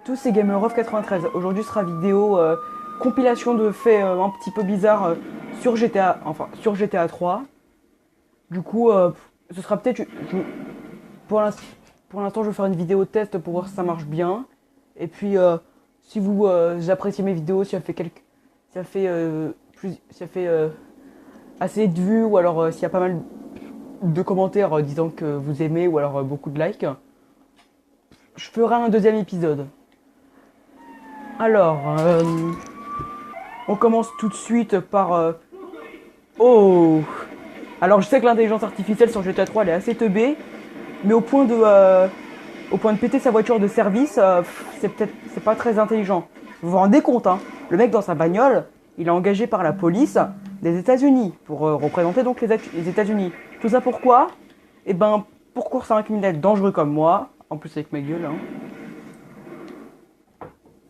tous, c'est GamerOf93. Aujourd'hui sera vidéo compilation de faits un petit peu bizarres sur GTA, enfin sur GTA 3. Du coup, ce sera peut-être, pour l'instant, je vais faire une vidéo test pour voir si ça marche bien. Et puis, si vous appréciez mes vidéos, si ça fait assez de vues, ou alors s'il y a pas mal de commentaires disant que vous aimez, ou alors beaucoup de likes, je ferai un deuxième épisode. Alors, on commence tout de suite par... Oh! Alors, je sais que l'intelligence artificielle sur GTA 3, elle est assez teubée, mais au point de péter sa voiture de service, c'est pas très intelligent. Vous vous rendez compte, hein? Le mec dans sa bagnole, il est engagé par la police des États-Unis pour représenter donc les États-Unis. Tout ça pourquoi? Eh ben, pour courser un criminel dangereux comme moi, en plus avec ma gueule, hein.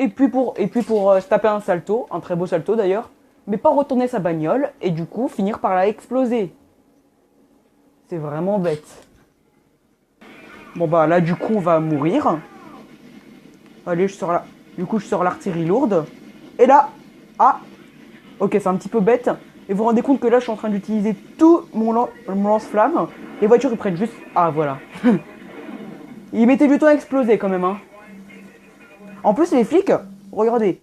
Et puis pour se taper un salto, un très beau salto d'ailleurs, mais pas retourner sa bagnole et du coup finir par la exploser. C'est vraiment bête. Bon bah là du coup on va mourir. Allez, du coup je sors l'artillerie lourde. Et là, ah, ok, c'est un petit peu bête. Et vous vous rendez compte que là je suis en train d'utiliser tout mon lance-flamme. Les voitures ils prennent juste, ah voilà. Ils mettaient du temps à exploser quand même, hein. En plus, les flics, regardez,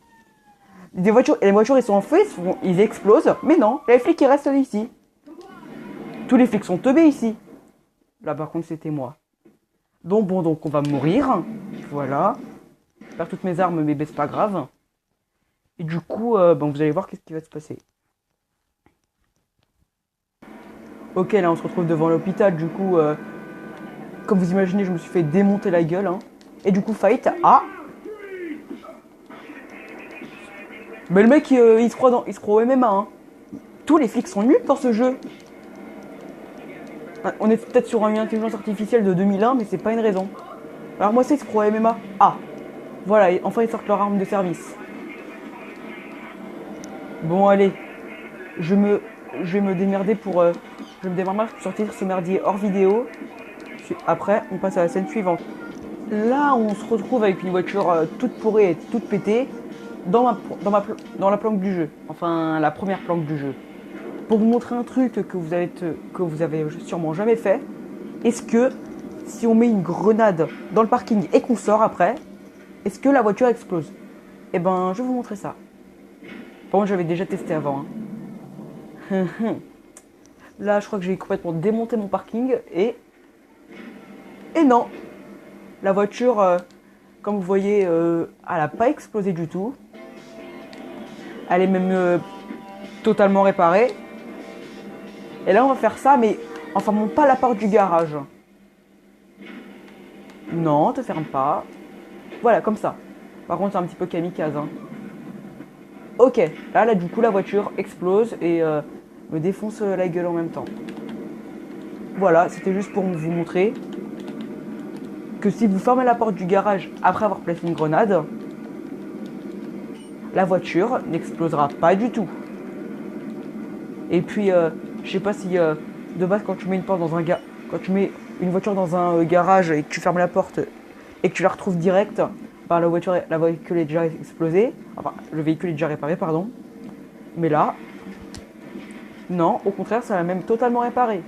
les voitures ils sont en feu, ils explosent, mais non, les flics ils restent ici. Tous les flics sont teubés ici. Là par contre c'était moi. Donc bon, donc on va mourir, voilà. Je perds toutes mes armes, mais c'est pas grave. Et du coup, bon, vous allez voir qu'est-ce qui va se passer. Ok, là on se retrouve devant l'hôpital, du coup, comme vous imaginez, je me suis fait démonter la gueule, hein. Et du coup, fight, ah. Mais le mec, il se croit au MMA, hein. Tous les flics sont nuls dans ce jeu. On est peut-être sur une intelligence artificielle de 2001, mais c'est pas une raison. Alors moi, c'est que je crois au MMA. Ah, voilà, enfin ils sortent leur arme de service. Bon, allez, je vais me démerder pour sortir ce merdier hors vidéo. Après, on passe à la scène suivante. Là, on se retrouve avec une voiture toute pourrie et toute pétée dans la planque du jeu. Enfin, la première planque du jeu. Pour vous montrer un truc que vous avez sûrement jamais fait, est-ce que si on met une grenade dans le parking et qu'on sort après, est-ce que la voiture explose? Eh ben, je vais vous montrer ça. Par contre, j'avais déjà testé avant, hein. Là, je crois que j'ai complètement démonté mon parking et non, la voiture, comme vous voyez, elle n'a pas explosé du tout. Elle est même totalement réparée. Et là, on va faire ça, mais en fermant pas la porte du garage. Non, te ferme pas. Voilà, comme ça. Par contre, c'est un petit peu kamikaze, hein. Ok, là, du coup, la voiture explose et me défonce la gueule en même temps. Voilà, c'était juste pour vous montrer que si vous fermez la porte du garage après avoir placé une grenade, la voiture n'explosera pas du tout. Et puis, je sais pas si de base quand tu mets une voiture dans un garage et que tu fermes la porte et que tu la retrouves direct, bah, la véhicule est déjà explosé, enfin le véhicule est déjà réparé, pardon. Mais là, non, au contraire, ça l'a même totalement réparé.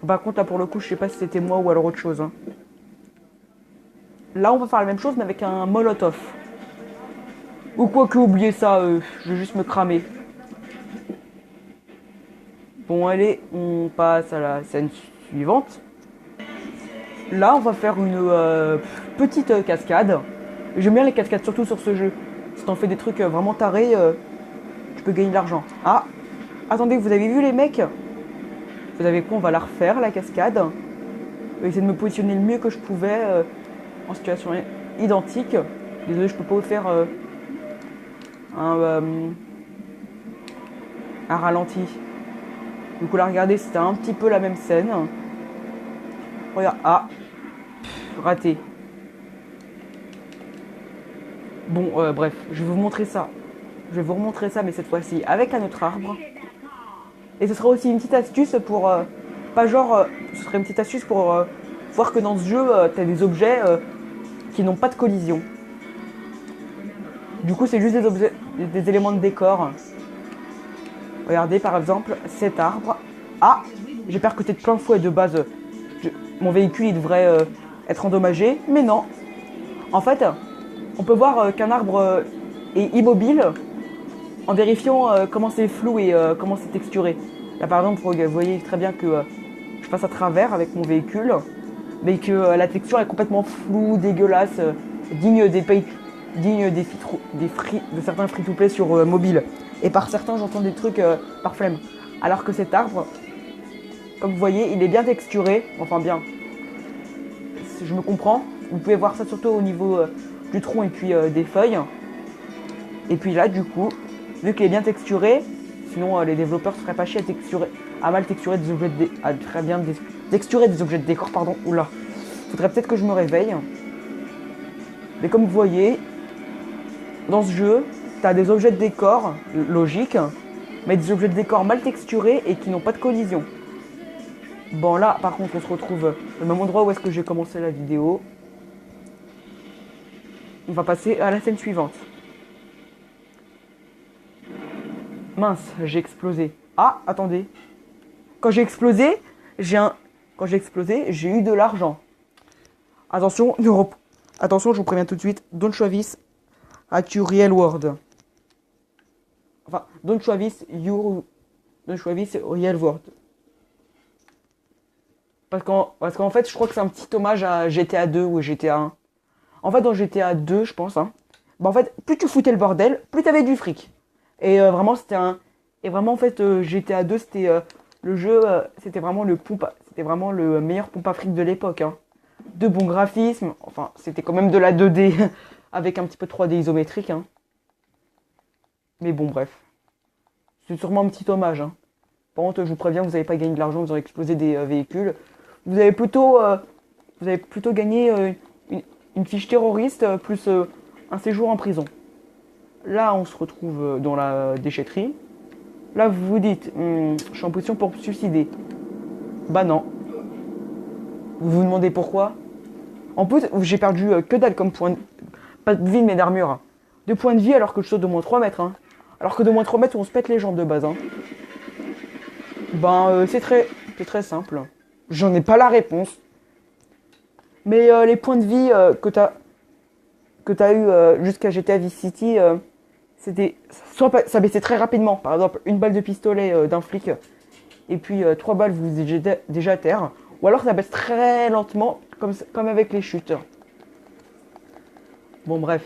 Par contre, là pour le coup, je sais pas si c'était moi ou alors autre chose, hein. Là, on va faire la même chose mais avec un molotov. Ou quoi que, oubliez ça, je vais juste me cramer. Bon, allez, on passe à la scène suivante. Là, on va faire une petite cascade. J'aime bien les cascades, surtout sur ce jeu. Si t'en fais des trucs vraiment tarés, tu peux gagner de l'argent. Ah, attendez, vous avez vu les mecs? Vous savez quoi, on va la refaire, la cascade. Je vais essayer de me positionner le mieux que je pouvais en situation identique. Désolé, je peux pas vous faire un ralenti. Du coup là regardez, c'était un petit peu la même scène. Regarde, ah, raté. Bon, bref, je vais vous montrer ça. Je vais vous remontrer ça, mais cette fois-ci avec un autre arbre. Et ce sera aussi une petite astuce pour... ce serait une petite astuce pour voir que dans ce jeu, t'as des objets qui n'ont pas de collision. Du coup, c'est juste des éléments de décor. Regardez par exemple cet arbre. Ah, j'ai percuté de plein de fouet de base. Mon véhicule il devrait être endommagé, mais non. En fait, on peut voir qu'un arbre est immobile en vérifiant comment c'est flou et comment c'est texturé. Là par exemple, vous voyez très bien que je passe à travers avec mon véhicule, mais que la texture est complètement floue, dégueulasse, digne de certains free-to-play sur mobile. Et par certains, j'entends des trucs par flemme. Alors que cet arbre, comme vous voyez, il est bien texturé, enfin bien. Je me comprends. Vous pouvez voir ça surtout au niveau du tronc et puis des feuilles. Et puis là, du coup, vu qu'il est bien texturé, sinon les développeurs se feraient pas chier à mal texturer des objets texturer des objets de décor, pardon. Oula. Faudrait peut-être que je me réveille. Mais comme vous voyez, dans ce jeu, tu as des objets de décor logiques, mais des objets de décor mal texturés et qui n'ont pas de collision. Bon là, par contre, on se retrouve au même endroit où est-ce que j'ai commencé la vidéo. On va passer à la scène suivante. Mince, j'ai explosé. Ah, attendez. Quand j'ai explosé, j'ai eu de l'argent. Attention, attention, je vous préviens tout de suite. Don't show this at your real world. Enfin, don't show this real world. Parce qu'en fait, je crois que c'est un petit hommage à GTA 2 ou GTA 1. En fait, dans GTA 2, je pense, bah en fait, plus tu foutais le bordel, plus t'avais du fric. Et vraiment, en fait, GTA 2, c'était le jeu, c'était vraiment le meilleur pompe à fric de l'époque. De bons graphismes, enfin, c'était quand même de la 2D avec un petit peu de 3D isométrique. Mais bon, bref. C'est sûrement un petit hommage. Par contre, je vous préviens, vous n'avez pas gagné de l'argent, vous aurez explosé des véhicules. Vous avez plutôt gagné une fiche terroriste plus un séjour en prison. Là, on se retrouve dans la déchetterie. Là, vous vous dites, je suis en position pour me suicider. Bah non. Vous vous demandez pourquoi? En plus, j'ai perdu que dalle comme point de... Pas de vie, mais d'armure. 2 points de vie alors que je saute de moins 3 mètres. Alors que de moins 3 mètres, on se pète les jambes de base. C'est très simple. J'en ai pas la réponse. Mais les points de vie que t'as eu jusqu'à GTA Vice City, ça baissait très rapidement. Par exemple, une balle de pistolet d'un flic, et puis 3 balles, vous êtes déjà à terre. Ou alors ça baisse très lentement, comme avec les chutes. Bon bref,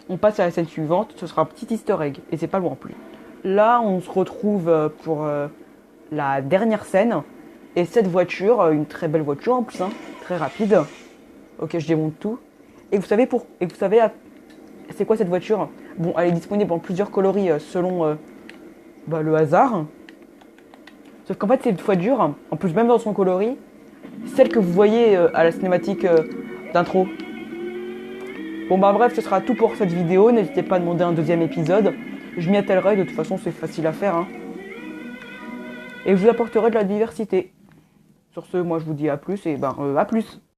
on passe à la scène suivante, ce sera un petit easter egg, et c'est pas loin en plus. Là, on se retrouve pour la dernière scène, et cette voiture, une très belle voiture en plus, très rapide. Ok, je démonte tout. Et vous savez c'est quoi cette voiture? Bon, elle est disponible en plusieurs coloris selon le hasard. Sauf qu'en fait, cette voiture, en plus même dans son coloris, celle que vous voyez à la cinématique d'intro. Bon bref, ce sera tout pour cette vidéo. N'hésitez pas à demander un deuxième épisode. Je m'y attellerai, de toute façon c'est facile à faire. Et je vous apporterai de la diversité. Sur ce, moi je vous dis à plus et à plus.